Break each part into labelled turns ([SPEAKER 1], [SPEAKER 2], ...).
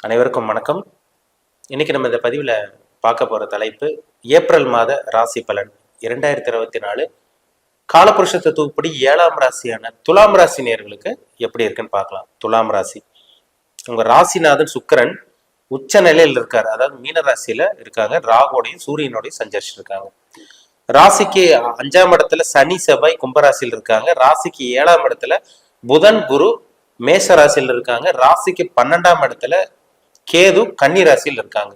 [SPEAKER 1] அனைவருக்கும் வணக்கம். இன்னைக்கு நம்ம இந்த பதிவில் பார்க்க போகிற தலைப்பு ஏப்ரல் மாத ராசி பலன் 2024 காலபுருஷ தத்துவப்படி 7ஆம் ராசியான துலாம் ராசி நேயர்களுக்கு எப்படி இருக்குன்னு பார்க்கலாம். துலாம் ராசி, உங்க ராசிநாதன் சுக்கிரன் உச்ச நிலையில் இருக்காரு, அதாவது மீன ராசியில இருக்காங்க. ராகுவோடையும் சூரியனோடையும் சஞ்சரிச்சிருக்காங்க. ராசிக்கு 5ஆம் இடத்துல சனி செவ்வாய் கும்பராசியில் இருக்காங்க. ராசிக்கு 7ஆம் இடத்துல புதன் குரு மேஷ ராசியில் இருக்காங்க. ராசிக்கு 12ஆம் இடத்துல கேது கன்னி ராசியில் இருக்காங்க.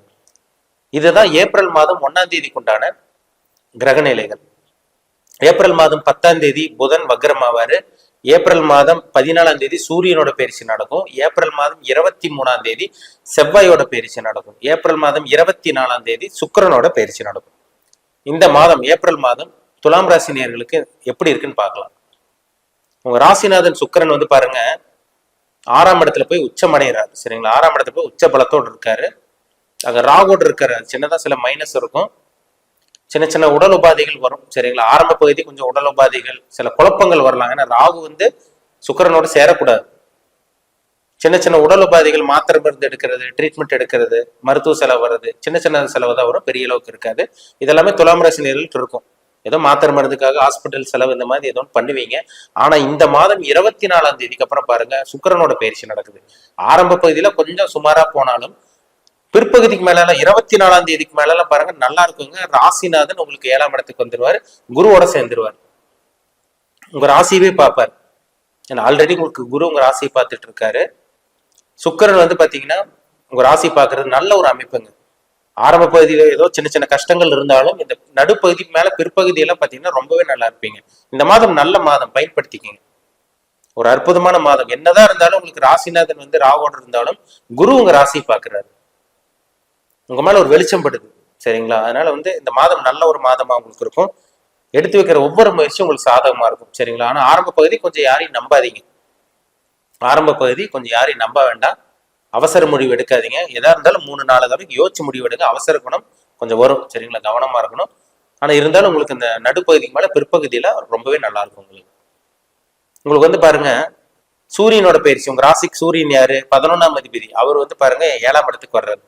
[SPEAKER 1] இதுதான் ஏப்ரல் மாதம் 1ஆம் தேதிக்கு உண்டான கிரக நிலைகள். ஏப்ரல் மாதம் 10ஆம் தேதி புதன் வக்ரமாவாரு. ஏப்ரல் மாதம் 14ஆம் தேதி சூரியனோட பயிற்சி நடக்கும். ஏப்ரல் மாதம் 23ஆம் தேதி செவ்வாயோட பயிற்சி நடக்கும். ஏப்ரல் மாதம் 24ஆம் தேதி சுக்கிரனோட பயிற்சி நடக்கும். இந்த மாதம் ஏப்ரல் மாதம் துலாம் ராசி நேயர்களுக்கு எப்படி இருக்குன்னு பார்க்கலாம். உங்க ராசிநாதன் சுக்கிரன் வந்து பாருங்க 6ஆம் இடத்துல போய் உச்சம் அடைகிறாரு. சரிங்களா, 6ஆம் இடத்துல போய் உச்ச பலத்தோடு இருக்காரு. அங்க ராகோடு இருக்காரு. சின்னதா சில மைனஸ் இருக்கும், சின்ன சின்ன உடல் உபாதைகள் வரும். சரிங்களா, ஆரம்ப பகுதி கொஞ்சம் உடல் உபாதைகள், சில குழப்பங்கள் வரலாம். ஏன்னா ராகு வந்து சுக்கிரனோட சேரக்கூடாது. சின்ன சின்ன உடல் உபாதைகள், மாத்திரை மருந்து எடுக்கிறது, ட்ரீட்மெண்ட் எடுக்கிறது, மருத்துவ செலவு வர்றது, சின்ன சின்ன செலவு தான் வரும், பெரிய அளவுக்கு இருக்காது. இதெல்லாமே துலாம் ராசி நேயர்களுக்கு இருக்கும். ஏதோ மாத்திரை மருந்துக்காக ஹாஸ்பிட்டல் செலவு இந்த மாதிரி ஏதோ பண்ணுவீங்க. ஆனா இந்த மாதம் 24ஆம் தேதிக்கு அப்புறம் பாருங்க சுக்கிரனோட பயிற்சி நடக்குது. ஆரம்ப பகுதியில கொஞ்சம் சுமாரா போனாலும் பிற்பகுதிக்கு மேல 24ஆம் தேதிக்கு மேல பாருங்க நல்லா இருக்குங்க. ராசிநாதன் உங்களுக்கு 7ஆம் இடத்துக்கு வந்துருவாரு, குருவோட சேர்ந்துருவார். உங்க ராசியவே பார்ப்பார். ஏன்னா ஆல்ரெடி உங்களுக்கு குரு உங்க ராசியை பார்த்துட்டு இருக்காரு. சுக்கிரன் வந்து பாத்தீங்கன்னா உங்க ராசி பார்க்கறது நல்ல ஒரு அமைப்புங்க. ஆரம்ப பகுதியில ஏதோ சின்ன சின்ன கஷ்டங்கள் இருந்தாலும் இந்த நடுப்பகுதிக்கு மேல பிற்பகுதியெல்லாம் பாத்தீங்கன்னா ரொம்பவே நல்லா இருப்பீங்க. இந்த மாதம் நல்ல மாதம், பயன்படுத்திக்கிங்க. ஒரு அற்புதமான மாதம். என்னதான் இருந்தாலும் உங்களுக்கு ராசிநாதன் வந்து ராவோடு இருந்தாலும் குரு உங்க ராசி பாக்குறாரு. உங்க மேல ஒரு வெளிச்சம் படுது. சரிங்களா, அதனால வந்து இந்த மாதம் நல்ல ஒரு மாதமா உங்களுக்கு இருக்கும். எடுத்து வைக்கிற ஒவ்வொரு முயற்சியும் உங்களுக்கு சாதகமா இருக்கும். சரிங்களா, ஆனா ஆரம்ப பகுதி கொஞ்சம் யாரையும் நம்பாதீங்க. ஆரம்ப பகுதி கொஞ்சம் யாரையும் நம்ப வேண்டாம். அவசர முடிவு எடுக்காதீங்க. எதா இருந்தாலும் 3-4 தடவை யோசிச்சு முடிவு எடுங்க. அவசர குணம் கொஞ்சம் வரும். சரிங்களா, கவனமா இருக்கணும். ஆனா இருந்தாலும் உங்களுக்கு இந்த நடுப்பகுதிக்கு மேல பிற்பகுதியில ரொம்பவே நல்லா இருக்கும். உங்களுக்கு வந்து பாருங்க சூரியனோட பயிற்சி, உங்க ராசிக்கு சூரியன் யாரு? 11ஆம் அதிபதி. அவர் வந்து பாருங்க 7ஆம் இடத்துக்கு வர்றாரு.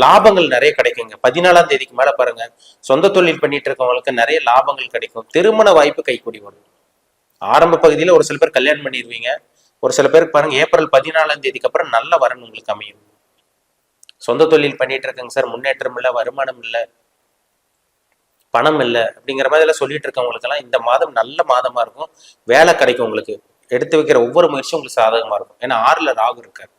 [SPEAKER 1] லாபங்கள் நிறைய கிடைக்குங்க. 14ஆம் தேதிக்கு மேல பாருங்க சொந்த தொழில் பண்ணிட்டு இருக்கவங்களுக்கு நிறைய லாபங்கள் கிடைக்கும். திருமண வாய்ப்பு கைக்கூடி வரும். ஆரம்ப பகுதியில ஒரு சில பேர் கல்யாணம் பண்ணிடுவீங்க. ஒரு சில பேருக்கு பாருங்க ஏப்ரல் 14ஆம் தேதிக்கு அப்புறம் நல்ல வரன் உங்களுக்கு அமையும். சொந்த தொழில் பண்ணிட்டு இருக்கங்க சார், முன்னேற்றம் இல்லை, வருமானம் இல்லை, பணம் இல்லை அப்படிங்கிற மாதிரி எல்லாம் சொல்லிட்டு இருக்கவங்களுக்கு எல்லாம் இந்த மாதம் நல்ல மாதமா இருக்கும். வேலை கிடைக்கும். உங்களுக்கு எடுத்து வைக்கிற ஒவ்வொரு முயற்சியும் உங்களுக்கு சாதகமா இருக்கும். ஏன்னா 6ல ராகு இருக்காரு.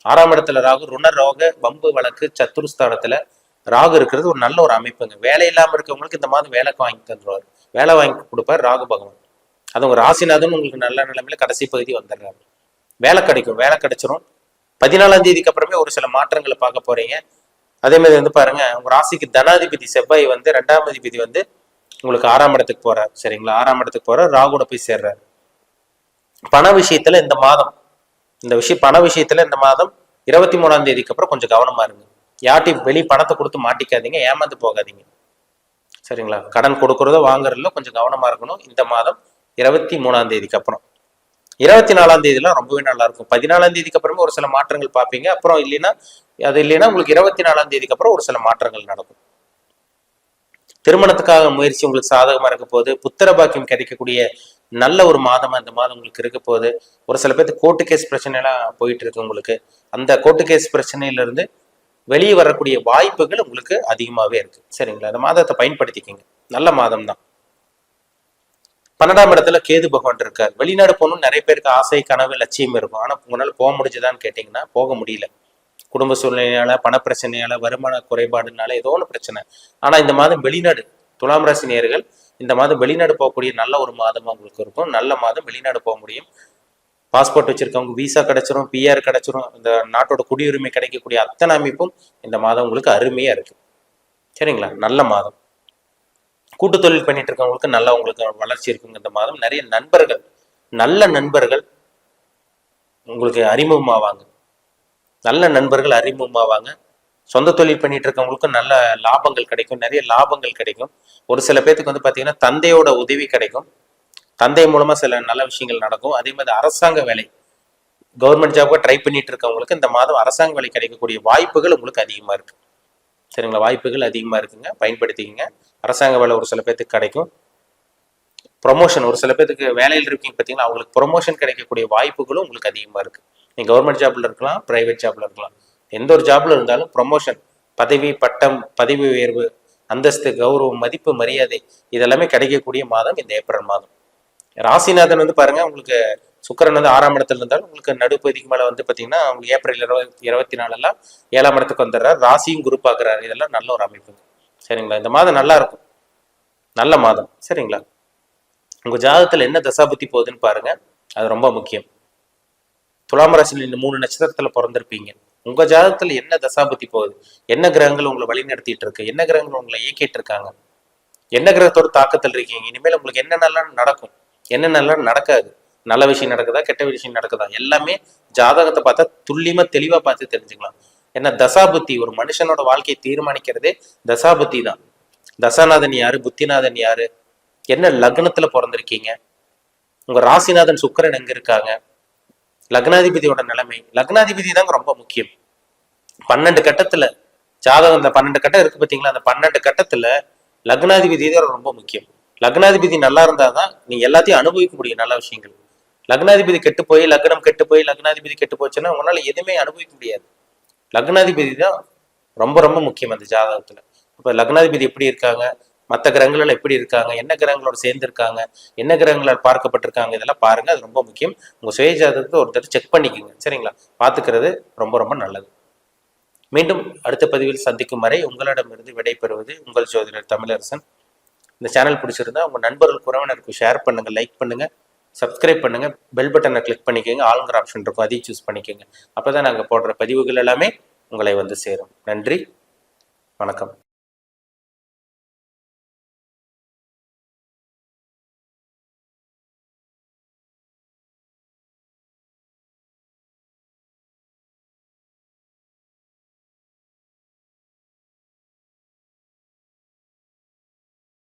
[SPEAKER 1] 6ஆம் இடத்துல ராகு ருண ரோக வம்பு வழக்கு சத்துருஸ்தானத்துல ராகு இருக்கிறது ஒரு நல்ல ஒரு அமைப்புங்க. வேலை இல்லாம இருக்கவங்களுக்கு இந்த மாதம் வேலைக்கு வாங்கி தந்துருவாரு, வேலை வாங்கி கொடுப்பாரு ராகு பகவான். அது உங்க ராசிநாதன் உங்களுக்கு நல்ல நிலைமையில கடைசி பகுதி வந்துடுறாரு. வேலை கிடைக்கும், வேலை கிடைச்சிரும். 14ஆம் தேதிக்கு அப்புறமே ஒரு சில மாற்றங்களை பார்க்க போறீங்க. அதே மாதிரி வந்து பாருங்க உங்க ராசிக்கு தனாதிபதி செவ்வாய் வந்து 2ஆம் அதிபதி வந்து உங்களுக்கு 6ஆம் இடத்துக்கு போறாரு. சரிங்களா, 6ஆம் இடத்துக்கு போறாரு, ராகுட போய் சேர்றாரு. பண விஷயத்துல இந்த மாதம் பண விஷயத்துல இந்த மாதம் 23ஆம் தேதிக்கு அப்புறம் கொஞ்சம் கவனமா இருங்க. யார்ட்டையும் வெளி பணத்தை கொடுத்து மாட்டிக்காதீங்க, ஏமாந்து போகாதீங்க. சரிங்களா, கடன் கொடுக்கறதோ வாங்குறதுல கொஞ்சம் கவனமா இருக்கணும். இந்த மாதம் 23ஆம் தேதிக்கு அப்புறம் 24ஆம் தேதியெல்லாம் ரொம்பவே நல்லா இருக்கும். 14ஆம் தேதிக்கு அப்புறமே ஒரு சில மாற்றங்கள் பார்ப்பீங்க. அப்புறம் இல்லைன்னா உங்களுக்கு 24ஆம் தேதிக்கு அப்புறம் ஒரு சில மாற்றங்கள் நடக்கும். திருமணத்துக்காக முயற்சி உங்களுக்கு சாதகமா இருக்க போது. புத்திர பாக்கியம் கிடைக்கக்கூடிய நல்ல ஒரு மாதமா இந்த மாதம் உங்களுக்கு இருக்க போது. ஒரு சில பேருக்கு கோர்ட்டு கேஸ் பிரச்சனை எல்லாம் போயிட்டு இருக்கு. உங்களுக்கு அந்த கோர்ட்டு கேஸ் பிரச்சனையில இருந்து வெளியே வரக்கூடிய வாய்ப்புகள் உங்களுக்கு அதிகமாவே இருக்கு. சரிங்களா, இந்த மாதத்தை பயன்படுத்திக்கிங்க. நல்ல மாதம் தான். 12ஆம் இடத்துல கேது பகவான் இருக்கார். வெளிநாடு போகணும்னு நிறைய பேருக்கு ஆசை, கனவு, லட்சியம் இருக்கும். ஆனா உங்களால போக முடிஞ்சுதான்னு கேட்டீங்கன்னா போக முடியல. குடும்ப சூழ்நிலையால, பணப்பிரச்சனையால, வருமான குறைபாடுனால ஏதோ ஒன்று பிரச்சனை. ஆனா இந்த மாதம் வெளிநாடு, துலாம் ராசி நேயர்கள் இந்த மாதம் வெளிநாடு போகக்கூடிய நல்ல ஒரு மாதமா உங்களுக்கு இருக்கும். நல்ல மாதம், வெளிநாடு போக முடியும். பாஸ்போர்ட் வச்சிருக்கவங்க விசா கிடைச்சிரும், பிஆர் கிடைச்சிரும். இந்த நாட்டோட குடியுரிமை கிடைக்கக்கூடிய அத்தனை அமைப்பும் இந்த மாதம் உங்களுக்கு அருமையா இருக்கு. சரிங்களா, நல்ல மாதம். கூட்டு தொழில் பண்ணிட்டு இருக்கவங்களுக்கு நல்லா உங்களுக்கு வளர்ச்சி இருக்குங்க. இந்த மாதம் நிறைய நண்பர்கள், நல்ல நண்பர்கள் உங்களுக்கு அறிமுகமாவாங்க. நல்ல நண்பர்கள் அறிமுகமாவாங்க. சொந்த தொழில் பண்ணிட்டு இருக்கவங்களுக்கும் நல்ல லாபங்கள் கிடைக்கும், நிறைய லாபங்கள் கிடைக்கும். ஒரு சில பேருக்கு வந்து பாத்தீங்கன்னா தந்தையோட உதவி கிடைக்கும். தந்தை மூலமா சில நல்ல விஷயங்கள் நடக்கும். அதே மாதிரி அரசாங்க வேலை, கவர்மெண்ட் ஜாப்க்கு ட்ரை பண்ணிட்டு இருக்கவங்களுக்கு இந்த மாதம் அரசாங்க வேலை கிடைக்கக்கூடிய வாய்ப்புகள் உங்களுக்கு அதிகமா இருக்கு. சரிங்களா? வாய்ப்புகள் அதிகமா இருக்குங்க, பயன்படுத்திக்கங்க. அரசாங்க வேலை ஒரு சில பேர்த்துக்கு கிடைக்கும். ப்ரொமோஷன் ஒரு சில பேருக்கு வேலையில் இருக்கீங்க பார்த்தீங்கன்னா, அவங்களுக்கு ப்ரொமோஷன் கிடைக்கக்கூடிய வாய்ப்புகளும் உங்களுக்கு அதிகமாக இருக்கு. நீங்கள் கவர்மெண்ட் ஜாப்ல இருக்கலாம், பிரைவேட் ஜாப்ல இருக்கலாம். எந்த ஒரு ஜாப்ல இருந்தாலும் ப்ரொமோஷன், பதவி, பட்டம், பதவி உயர்வு, அந்தஸ்து, கௌரவம், மதிப்பு, மரியாதை இதெல்லாமே கிடைக்கக்கூடிய மாதம் இந்த ஏப்ரல் மாதம். ராசிநாதன் வந்து பாருங்க, உங்களுக்கு சுக்கிரன் வந்து 6ஆம் இடத்துல இருந்தாலும் உங்களுக்கு நடுப்பகுதிக்கு மேலே வந்து பார்த்தீங்கன்னா உங்களுக்கு ஏப்ரல் 24 7ஆம் இடத்துக்கு வந்துடுறாரு. ராசியும் குரு பார்க்குறாரு. இதெல்லாம் நல்ல ஒரு அமைப்புங்க. சரிங்களா? இந்த மாதம் நல்லா இருக்கும், நல்ல மாதம். சரிங்களா? உங்க ஜாதகத்துல என்ன தசாபுத்தி போகுதுன்னு பாருங்க, அது ரொம்ப முக்கியம். துலாம் ராசியில் இந்த 3 நட்சத்திரத்துல பிறந்திருப்பீங்க. உங்க ஜாதகத்துல என்ன தசாபுத்தி போகுது, என்ன கிரகங்கள் உங்களை வழி நடத்திட்டு இருக்கு, என்ன கிரகங்கள் உங்களை இயக்கிட்டு இருக்காங்க, என்ன கிரகத்தோட தாக்கத்தில் இருக்கீங்க, இனிமேல் உங்களுக்கு என்னென்னலாம் நடக்கும், என்னென்னலாம் நடக்காது, நல்ல விஷயம் நடக்குதா, கெட்ட விஷயம் நடக்குதா, எல்லாமே ஜாதகத்தை பார்த்தா துல்லியமா தெளிவா பார்த்து தெரிஞ்சுக்கலாம். ஏன்னா தசாபுத்தி ஒரு மனுஷனோட வாழ்க்கையை தீர்மானிக்கிறதே தசாபுத்தி தான். தசாநாதன் யாரு, புத்திநாதன் யாரு, என்ன லக்னத்துல பிறந்திருக்கீங்க, உங்க ராசிநாதன் சுக்கிரன் எங்க இருக்காங்க, லக்னாதிபதியோட நிலைமை, லக்னாதிபதி தாங்க ரொம்ப முக்கியம். 12 கட்டத்துல ஜாதகம், இந்த 12 கட்டம் இருக்கு பார்த்தீங்களா, அந்த 12 கட்டத்துல லக்னாதிபதி தான் ரொம்ப முக்கியம். லக்னாதிபதி நல்லா இருந்தாதான் நீங்க எல்லாத்தையும் அனுபவிக்க முடியும், நல்ல விஷயங்கள். லக்னாதிபதி கெட்டு போய், லக்னம் கெட்டு போய், லக்னாதிபதி கெட்டு போச்சுன்னா உங்களால எதுவுமே அனுபவிக்க முடியாது. லக்னாதிபதி தான் ரொம்ப ரொம்ப முக்கியம் அந்த ஜாதகத்துல. இப்ப லக்னாதிபதி எப்படி இருக்காங்க, மற்ற கிரகங்கள் எப்படி இருக்காங்க, என்ன கிரகங்களோட சேர்ந்து இருக்காங்க, என்ன கிரகங்களால் பார்க்கப்பட்டிருக்காங்க, இதெல்லாம் பாருங்க. அது ரொம்ப முக்கியம். உங்க சுய ஜாதகத்தை ஒருத்தர் செக் பண்ணிக்கோங்க. சரிங்களா? பார்த்துக்கிறது ரொம்ப ரொம்ப நல்லது. மீண்டும் அடுத்த பதிவில் சந்திக்கும் வரை உங்களிடமிருந்து விடைபெறுவது உங்கள் ஜோதிடர் தமிழரசன். இந்த சேனல் பிடிச்சிருந்தா உங்க நண்பர்கள், உறவினருக்கு ஷேர் பண்ணுங்க, லைக் பண்ணுங்க, சப்ஸ்கிரைப் பண்ணுங்க, பெல் பட்டனை கிளிக் பண்ணிக்கோங்க, ஆளுங்கிற ஆப்ஷன் இருக்கும், அதையும் சூஸ் பண்ணிக்கோங்க. அப்பதான் நாங்கள் போடுற பதிவுகள் எல்லாமே உங்களை வந்து சேரும். நன்றி, வணக்கம்.